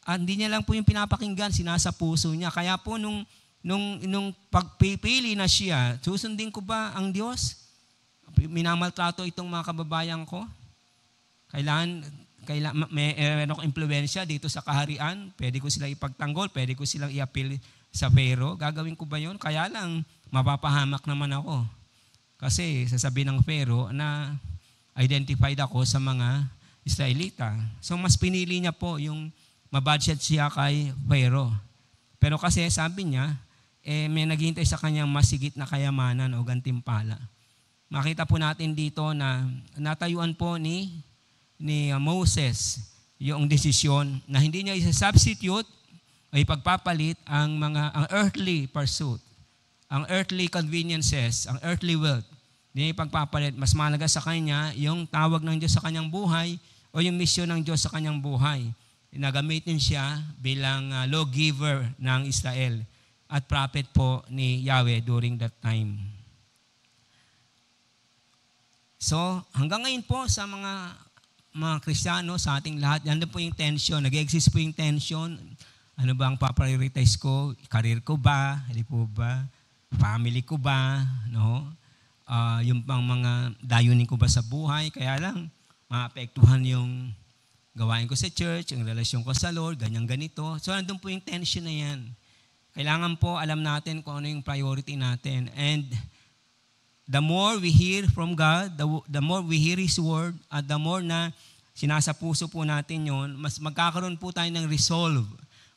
At hindi niya lang po yung pinapakinggan, sinasa puso niya. Kaya po nung pagpipili na siya, susundin ko ba ang Diyos? Minamaltrato itong mga kababayan ko. Kailangan meron akong impluwensya dito sa kaharian. Pwede ko sila ipagtanggol, pwede ko silang i-appeal sa Pharaoh. Gagawin ko ba yun? Kaya lang, mapapahamak naman ako. Kasi sasabihin ng Pharaoh na identified ako sa mga Israelita. So mas pinili niya po yung mabudget siya kay Pharaoh. Pero kasi sabi niya, may naghihintay sa kanyang masigit na kayamanan o gantimpala. Makita po natin dito na natayuan po ni Moses yung desisyon na hindi niya isa-substitute o ipagpapalit ang earthly pursuit, ang earthly conveniences, ang earthly wealth. Hindi niya ipagpapalit. Mas mahalaga sa kanya yung tawag ng Diyos sa kanyang buhay o yung misyon ng Diyos sa kanyang buhay. Nagamitin siya bilang lawgiver ng Israel at prophet po ni Yahweh during that time. So, hanggang ngayon po sa mga Kristiyano, sa ating lahat, yan po yung tension. Nag-exist po yung tension. Ano ba ang paprioritize ko? Career ko ba? Hindi po ba? Family ko ba? No? Yung pang mga dayunin ko ba sa buhay? Kaya lang, maapektuhan yung gawain ko sa church, yung relasyon ko sa Lord, ganyan-ganito. So, nandun po yung tension na yan. Kailangan po alam natin kung ano yung priority natin. And the more we hear from God, the more we hear His Word, at the more na sinasapuso po natin yon, mas magkakaroon po tayo ng resolve.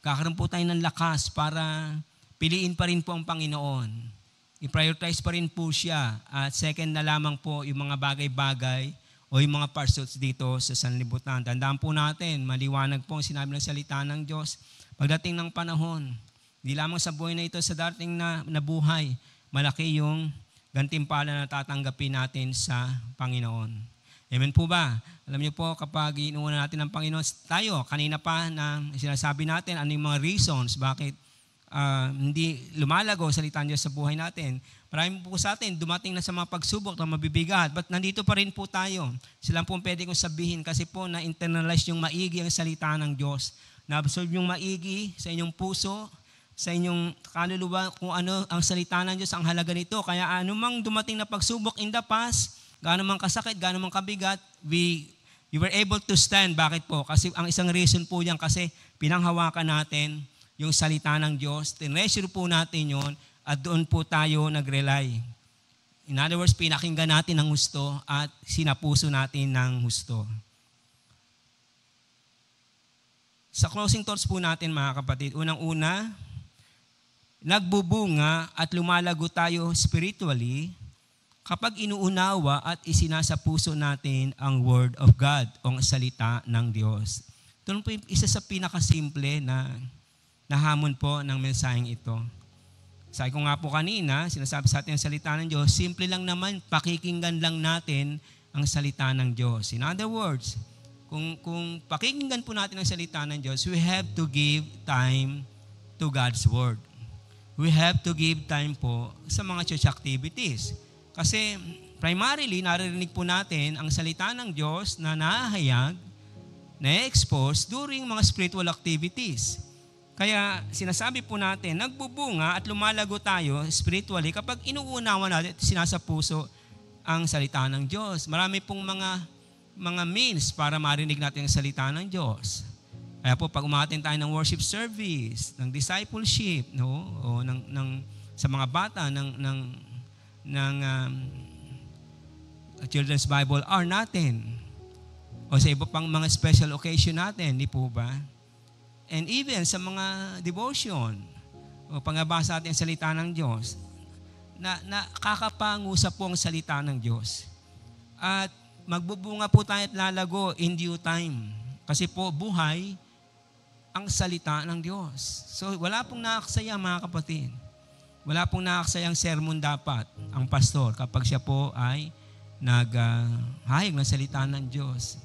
Kakaroon po tayo ng lakas para piliin pa rin po ang Panginoon. I-prioritize pa rin po siya. At second na lamang po yung mga bagay-bagay o yung mga pursuits dito sa sanlibutan. Tandaan po natin, maliwanag po ang sinabi ng salita ng Diyos. Pagdating ng panahon, hindi lamang sa buhay na ito, sa dating na buhay, malaki yung gantimpala na tatanggapin natin sa Panginoon. Amen po ba? Alam niyo po, kapag inuuna natin ng Panginoon, tayo, kanina pa na sinasabi natin ano yung mga reasons bakit hindi lumalago salita ng Diyos sa buhay natin. Marami po sa atin, dumating na sa mga pagsubok na mabibigat, but nandito pa rin po tayo. Sila po pwede kong sabihin kasi po na-internalize yung maigi ang salita ng Diyos. Na-absorb yung maigi sa inyong puso, sa inyong kaluluwa kung ano ang salita ng Diyos, ang halaga nito. Kaya anumang dumating na pagsubok in the past, gaano mang kasakit, gaano mang kabigat, you were able to stand. Bakit po? Kasi ang isang reason po yan, kasi pinanghawakan natin yung salita ng Diyos, tinreasure po natin yon at doon po tayo nag-rely. In other words, pinakinggan natin ng husto at sinapuso natin ng husto. Sa closing thoughts po natin mga kapatid, unang-una, nagbubunga at lumalago tayo spiritually kapag inuunawa at isinasa puso natin ang Word of God o ang salita ng Diyos. Ito po yung isa sa pinakasimple na hamon po ng mensaheng ito. Sabi ko nga po kanina, sinasabi sa atin ang salita ng Diyos, simple lang naman, pakikinggan lang natin ang salita ng Diyos. In other words, kung pakikinggan po natin ang salita ng Diyos, we have to give time to God's Word. We have to give time po sa mga church activities. Kasi primarily, naririnig po natin ang salita ng Diyos na nahahayag, na-expose during mga spiritual activities. Kaya sinasabi po natin, nagbubunga at lumalago tayo spiritually kapag inuunawa natin at sinasapuso ang salita ng Diyos. Marami pong mga means para marinig natin ang salita ng Diyos. Kaya po pag umatin tayo ng worship service, ng discipleship, no? O sa mga bata ng Children's Bible hour natin. O sa iba pang mga special occasion natin, di po ba? And even sa mga devotion o pangabasa natin ang salita ng Diyos, na kakapangusap po ang salita ng Diyos. At magbubunga po tayo at lalago in due time. Kasi po buhay ang salita ng Diyos. So wala pong nakakasaya mga kapatid. Wala pong nakakasayang sermon dapat ang pastor kapag siya po ay naghahayag ng salita ng Diyos.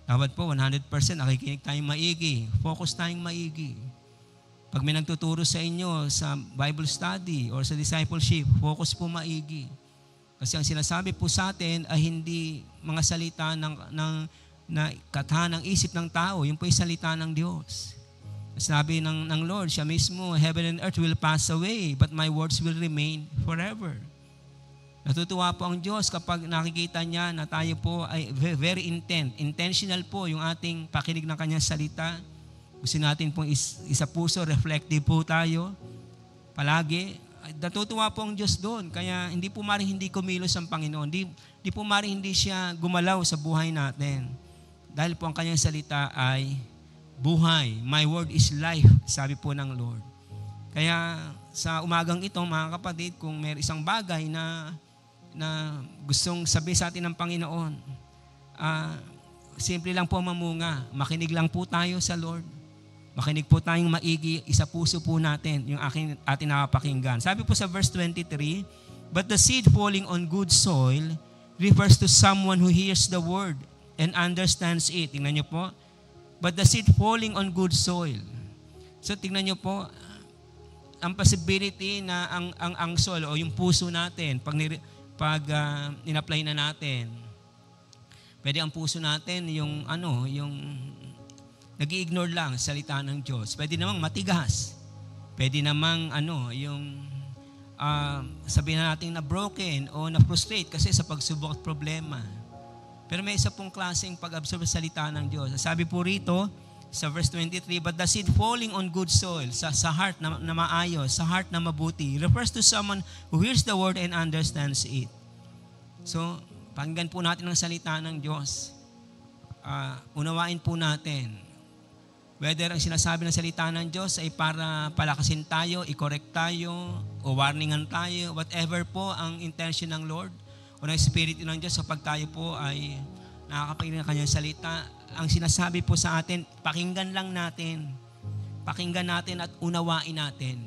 Dapat po 100% nakikinig tayong maigi. Focus tayong maigi. Pag may nagtuturo sa inyo sa Bible study or sa discipleship, focus po maigi. Kasi ang sinasabi po sa atin ay hindi mga salita na katha ng isip ng tao. Yung po yung salita ng Diyos. Sabi ng Lord, siya mismo, heaven and earth will pass away, but my words will remain forever. Natutuwa po ang Diyos kapag nakikita niya na tayo po ay very intentional po yung ating pakinig ng kanyang salita. Gusto natin pong isa puso, reflective po tayo palagi natutuwa po ang Diyos doon. Kaya hindi po maring hindi kumilos ang Panginoon. Hindi po maring hindi siya gumalaw sa buhay natin. Dahil po ang kanyang salita ay buhay. My word is life, sabi po ng Lord. Kaya sa umagang ito, mga kapatid, kung may isang bagay na gustong sabihin sa atin ng Panginoon, simple lang po mamunga. Makinig lang po tayo sa Lord. Makinig po tayong maigi, isa puso po natin yung ating nakapakinggan. Sabi po sa verse 23, but the seed falling on good soil refers to someone who hears the word and understands it. Tingnan niyo po. But the seed falling on good soil. So tingnan niyo po, ang possibility na ang soil o yung puso natin, pag in-apply na natin, pwede ang puso natin yung nag-i-ignore lang salita ng Diyos. Pwede namang matigas. Pwede namang sabihin natin na broken o na frustrate kasi sa pagsubok at problema. Pero may isa pong klaseng pag-absorb sa salita ng Diyos. Sabi po rito sa verse 23, but the seed falling on good soil, sa heart na maayos, sa heart na mabuti, refers to someone who hears the word and understands it. So, pakinggan po natin ang salita ng Diyos. Unawain po natin. Whether ang sinasabi ng salita ng Diyos ay para palakasin tayo, i-correct tayo, o warningan tayo, whatever po ang intention ng Lord o ng Spirit ng Diyos kapag tayo po ay nakakapakinig ng kanyang salita, ang sinasabi po sa atin, pakinggan lang natin. Pakinggan natin at unawain natin.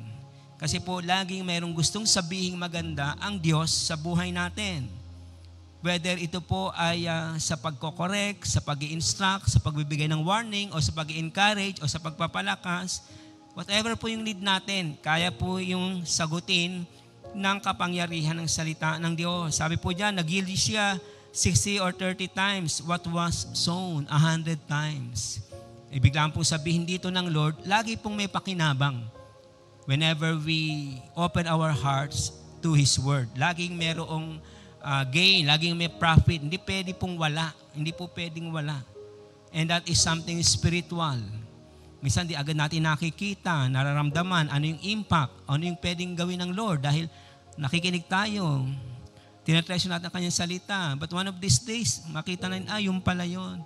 Kasi po laging mayroong gustong sabihing maganda ang Diyos sa buhay natin. Whether ito po ay sa pagko-correct, sa pag-i-instruct, sa pagbibigay ng warning, o sa pag-i-encourage, o sa pagpapalakas, whatever po yung need natin, kaya po yung sagutin ng kapangyarihan ng salita ng Diyos. Sabi po dyan, nag-yield siya 60 or 30 times what was sown 100 times. Ibig lang po sabihin dito ng Lord, lagi pong may pakinabang whenever we open our hearts to His Word. Laging merong gain, laging may profit. Hindi pwede pong wala. Hindi po pwedeng wala. And that is something spiritual. Minsan di agad natin nakikita, nararamdaman, ano yung impact, ano yung pwedeng gawin ng Lord dahil nakikinig tayo. Tinatresyo natin ang kanyang salita. But one of these days, makita na yung pala yun.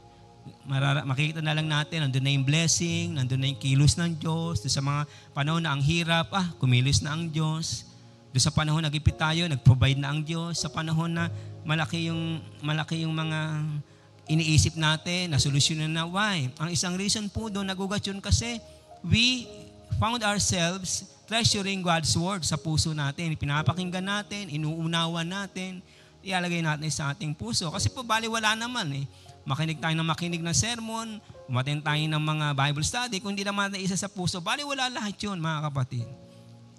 Makikita na lang natin, nandun na yung blessing, nandun na yung kilos ng Diyos. Doon sa mga panahon na ang hirap, kumilos na ang Diyos. Doon sa panahon nag-ipit tayo, nag-provide na ang Diyos. Sa panahon na malaki yung mga iniisip natin, na solusyonan na. Why? Ang isang reason po doon, nagugat yun kasi we found ourselves treasuring God's Word sa puso natin. Pinapakinggan natin, inuunawa natin, ialagay natin sa ating puso. Kasi po baliwala naman makinig tayo ng makinig ng sermon, umattend tayo ng mga Bible study, kung hindi naman isa sa puso, baliwala lahat yun, mga kapatid.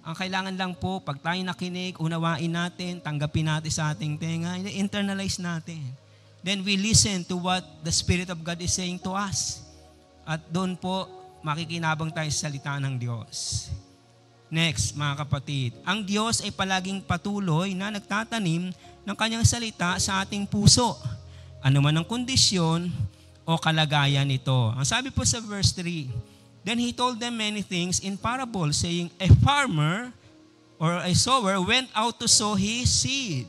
Ang kailangan lang po, pag tayo nakinig, unawain natin, tanggapin natin sa ating tenga, internalize natin. Then we listen to what the Spirit of God is saying to us. At doon po, makikinabang tayo sa salita ng Diyos. Next, mga kapatid, ang Diyos ay palaging patuloy na nagtatanim ng kanyang salita sa ating puso. Ano man ang kondisyon o kalagayan nito. Ang sabi po sa verse 3, then He told them many things in parable, saying, a farmer or a sower went out to sow his seed.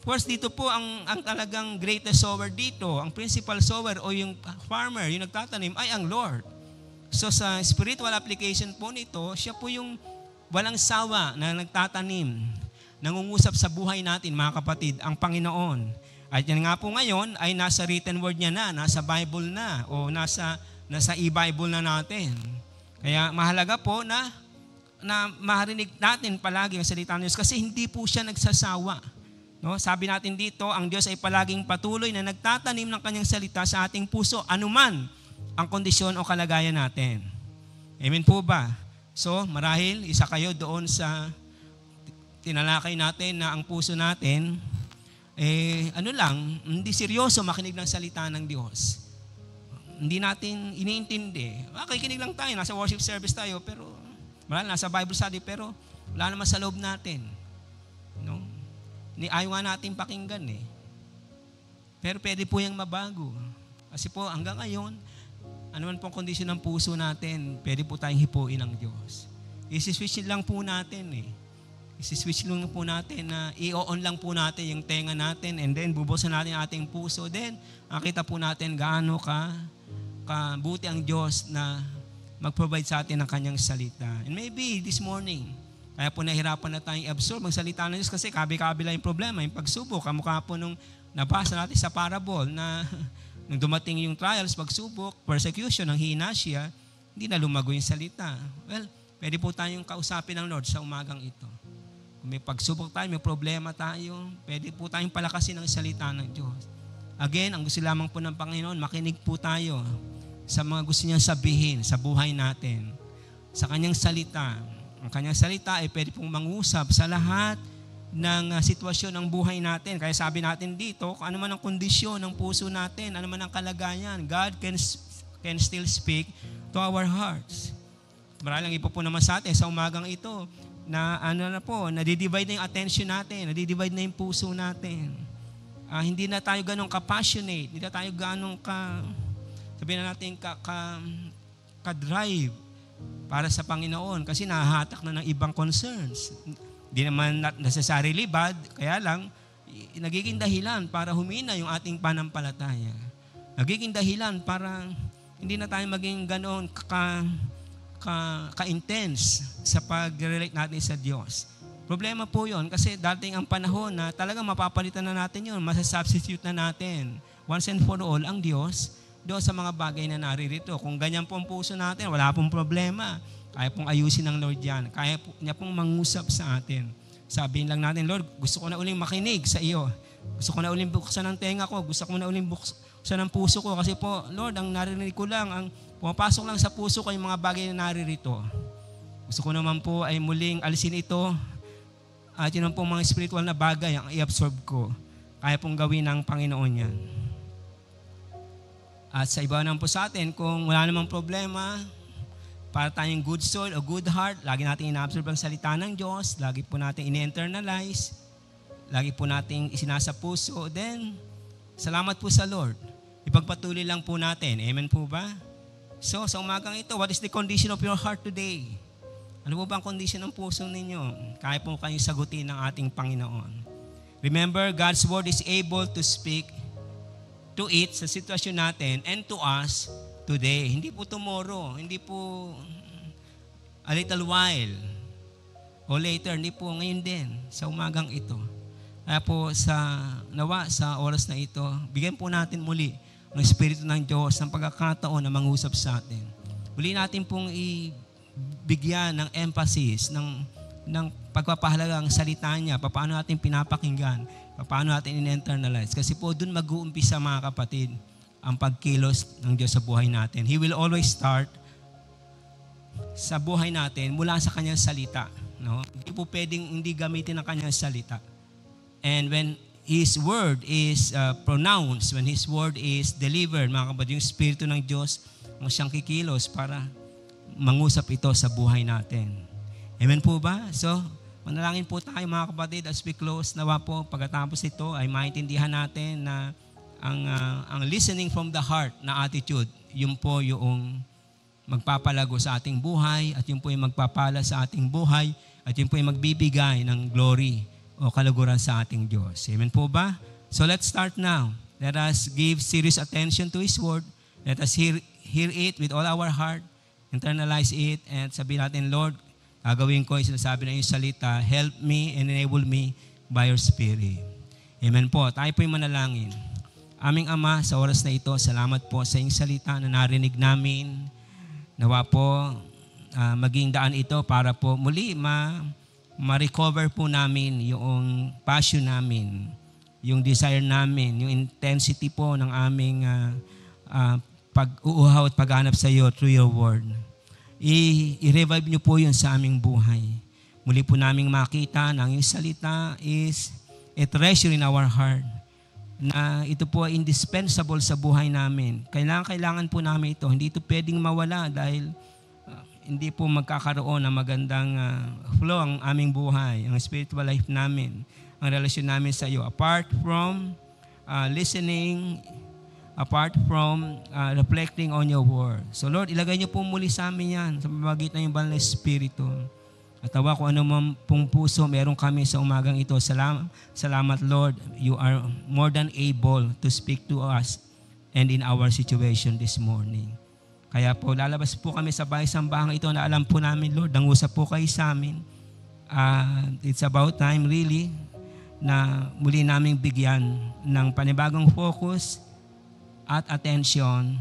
Of course, dito po ang talagang greatest sower dito, ang principal sower o yung farmer, yung nagtatanim, ay ang Lord. So sa spiritual application po nito, siya po yung walang sawa na nagtatanim, nangungusap sa buhay natin, mga kapatid, ang Panginoon. At yan nga po ngayon ay nasa written word niya na, nasa Bible na, o nasa e-Bible na natin. Kaya mahalaga po na marinig natin palagi ang salita ng Diyos kasi hindi po siya nagsasawa. No? Sabi natin dito, ang Diyos ay palaging patuloy na nagtatanim ng kanyang salita sa ating puso, anuman ang kondisyon o kalagayan natin. Amen po ba? So, marahil isa kayo doon sa tinalakay natin na ang puso natin, hindi seryoso makinig ng salita ng Diyos. Hindi natin iniintindi. Kikinig lang tayo, nasa worship service tayo, pero nasa Bible study, pero wala naman sa loob natin. No? Ayaw nga natin pakinggan Pero pwede po yung mabago. Kasi po hanggang ngayon, ano man pong kondisyon ng puso natin, pwede po tayong hipuin ng Diyos. Isi-switch lang po natin isi-switch lang po natin na i-on lang po natin yung tenga natin and then bubuksan natin ang ating puso. Then, makita po natin gaano kabuti ang Diyos na mag-provide sa atin ng kanyang salita. And maybe this morning, kaya po nahirapan na tayong absorb ang salita ng Diyos kasi kabi-kabila yung problema, yung pagsubok. Kamukha po nung nabasa natin sa parable na nung dumating yung trials, pagsubok, persecution, ang hina siya, hindi na lumago yung salita. Well, pwede po tayong kausapin ng Lord sa umagang ito. Kung may pagsubok tayo, may problema tayo, pwede po tayong palakasin ang salita ng Diyos. Again, ang gusto lamang po ng Panginoon, makinig po tayo sa mga gusto niyang sabihin sa buhay natin, sa kanyang salita. Ang kanyang salita ay pwede pong mangusap sa lahat ng sitwasyon ng buhay natin. Kaya sabi natin dito, kung ano man ang kondisyon ng puso natin, ano man ang kalagayan, God can still speak to our hearts. Maraming ipo po naman sa atin sa umagang ito na nadidivide na yung attention natin, nadidivide na yung puso natin. Hindi na tayo ganun ka-passionate, hindi na tayo ganun sabihin na natin ka-drive para sa Panginoon kasi nahahatak na ng ibang concerns. Hindi naman necessarily bad, kaya lang nagiging dahilan para humina yung ating panampalataya. Nagiging dahilan para hindi na tayo maging ganoon ka-intense sa pag-relate natin sa Diyos. Problema po yun kasi dating ang panahon na talagang mapapalitan na natin yun, masasubstitute na natin. Once and for all, ang Diyos doon sa mga bagay na naririto. Kung ganyan po ang puso natin, wala pong problema. Kaya pong ayusin ng Lord yan. Kaya po, niya pong mangusap sa atin. Sabihin lang natin, Lord, gusto ko na uling makinig sa iyo. Gusto ko na uling buksan ang tenga ko. Gusto ko na uling buksan ang puso ko. Kasi po, Lord, ang narinig ko lang, ang pumapasok lang sa puso ko yung mga bagay na naririto. Gusto ko naman po ay muling alisin ito at yun po mga spiritual na bagay ang i-absorb ko. Kaya pong gawin ng Panginoon yan. At sa iba naman po sa atin, kung wala namang problema, para tayong good soul o good heart, lagi natin ina-absorb ang salita ng Diyos, lagi po natin in-internalize, lagi po natin isinasa puso, then, salamat po sa Lord. Ipagpatuloy lang po natin. Amen po ba? So, sa umagang ito, what is the condition of your heart today? Ano po ba ang condition ng puso ninyo? Kaya po kayong sagutin ng ating Panginoon. Remember, God's word is able to speak to it sa sitwasyon natin and to us today. Hindi po tomorrow, hindi po a little while o later, hindi po ngayon din sa umagang ito. Kaya po nawa sa oras na ito, bigyan po natin muli ng Espiritu ng Diyos ng pagkakataon na mangusap sa atin. Muli natin pong ibigyan ng emphasis ng pagpapahalaga ang salita niya, paano natin pinapakinggan, paano natin in-internalize. Kasi po doon mag-uumpisa mga kapatid ang pagkilos ng Diyos sa buhay natin. He will always start sa buhay natin mula sa kanyang salita. No? Hindi po pwedeng hindi gamitin ang kanyang salita. And when His word is pronounced, when His word is delivered, mga kapatid, yung Espiritu ng Diyos ang siyang kikilos para mangusap ito sa buhay natin. Amen po ba? So, manalangin po tayo mga kapatid as we close. Nawa po pagkatapos ito ay maintindihan natin na ang listening from the heart na attitude, yun po yung magpapalago sa ating buhay at yun po yung magpapala sa ating buhay at yun po yung magbibigay ng glory o kaluguran sa ating Diyos. Amen po ba? So let's start now. Let us give serious attention to His word. Let us hear it with all our heart, internalize it, and sabihin natin, Lord, gagawin ko yung sinasabi na yung salita, help me and enable me by your Spirit. Amen po. Tayo po yung manalangin. Aming Ama, sa oras na ito, salamat po sa iyong salita na narinig namin. Nawa po, maging daan ito para po muli ma-recover po namin yung passion namin, yung desire namin, yung intensity po ng aming pag-uuhaw at paghanap sa iyo through your word. I-revive niyo po yun sa aming buhay. Muli po naming makita na ang iyong salita is a treasure in our heart, na ito po ay indispensable sa buhay namin. Kailangan po namin ito. Hindi ito pwedeng mawala dahil hindi po magkakaroon ng magandang flow ang aming buhay, ang spiritual life namin, ang relasyon namin sa iyo. Apart from listening, apart from reflecting on your word. So Lord, ilagay niyo po muli sa amin yan sa pamamagitan ng Banal na Espiritu. At tawa kung ano man pong puso meron kami sa umagang ito. Salamat Lord, you are more than able to speak to us and in our situation this morning. Kaya po lalabas po kami sa bahay-sambahang ito na alam po namin Lord, nangusap po kayo sa amin. It's about time really na muli naming bigyan ng panibagong focus at attention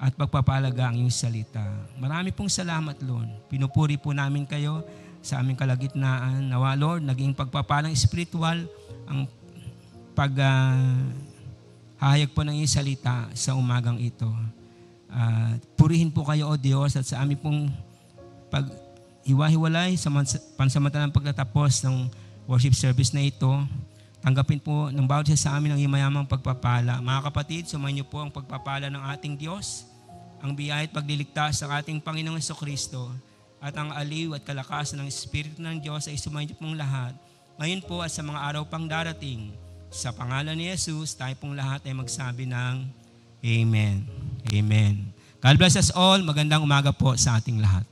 at pagpapalaga ang iyong salita. Marami pong salamat Lord. Pinupuri po namin kayo sa aming kalagitnaan. Nawa Lord, naging pagpapalang spiritual ang paghahayag po ng iyong salita sa umagang ito. Purihin po kayo o Diyos at sa aming pong pag-iwahiwalay sa pansamantalang pagtatapos ng worship service na ito, tanggapin po ng bawat isa sa amin ang iyong mayamang pagpapala. Mga kapatid, sumayin niyo po ang pagpapala ng ating Diyos, ang biyaya at pagliligtas ng ating Panginoong Jesucristo, at ang aliw at kalakasan ng Espiritu ng Diyos ay sumayin niyo pong lahat. Ngayon po at sa mga araw pang darating, sa pangalan ni Jesus, tayo pong lahat ay magsabi ng Amen. Amen. God bless us all. Magandang umaga po sa ating lahat.